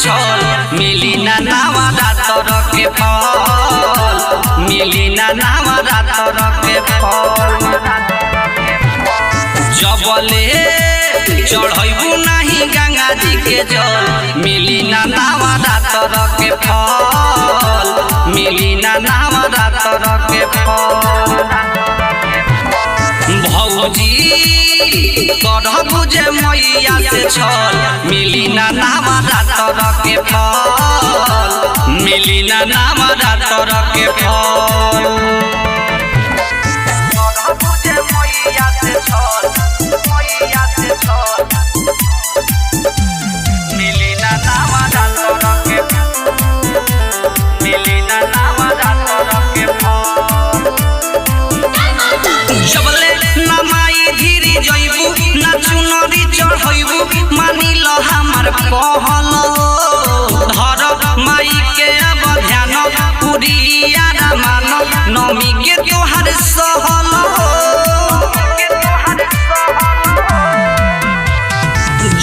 छल मिली ना नवरात्र के फल मिली ना नवरात्र के फल जबले चढ़बू नहीं गंगा जी के जल मिली ना नवरात्र के फल मिली ना नवरात्र के फल भौजी करबू जे मैया से छल मिली ना नवरात्र के फल मिली ना नवरात्र के फल मिली ना नवरात्र के मिली ना नवरात्र के फल जबले ना माई धीरे जइबू ना चुनरी चढ़इबू मानी ल हमर कहल धर माई के अब ध्यान पुरिया मान नमी के तोहर सहल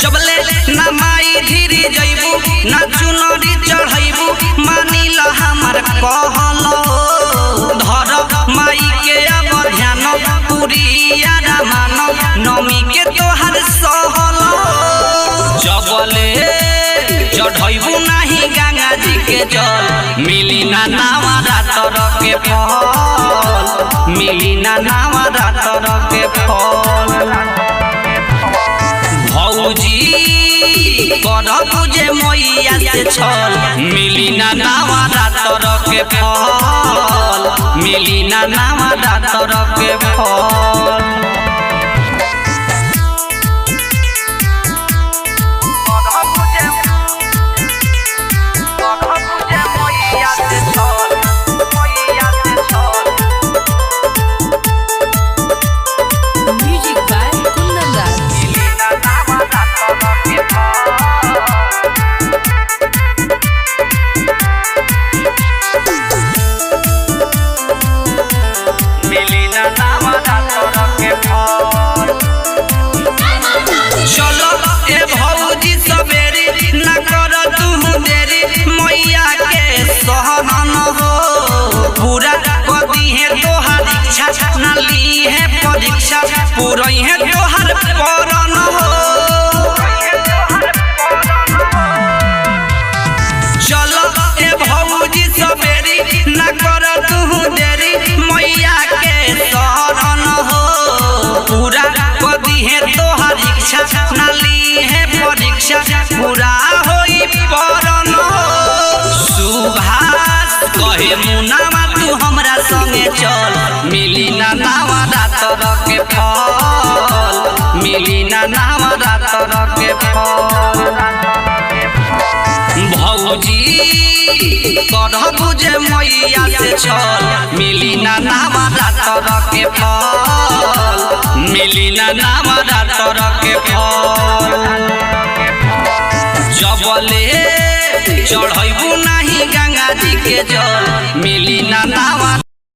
जबले ना माई धीरे जइबू ना चुनरी चढ़इबू मानी ल हमर कहल धर माई के अब ध्यान पुरिया मान नमी के तोहर सहल जबले चढ़बू नहीं गंगा जी के जल मिली ना नवरात्र के फल मिली ना नवरात्र के फल भौजी करबू जे मैया से छल मिली ना नवरात्र के फल मिली ना नवरात्र के फल चलो ए भौजी सवेरे न कर तू देरी मैया के सहन हो पूरा कदी है तोहर इच्छा न ली है परीक्षा पूरा है तोहर परन हो चलो ए भौजी सवेरे न कर तू देरी मैया के सहन हो पूरा कदी है तोहर इच्छा न ली है परीक्षा पूरा होई परन सुभाष कहे मुनावा तू हमरा संगे चल मिली ना नवरात्र के फल मिली ना नवरात्र के फल भौजी करबू जे मैया से छल मिली ना नवरात्र के फल मिली ना नवरात्र के फल जबले चढ़बू नहीं गंगा जी के जल मिली ना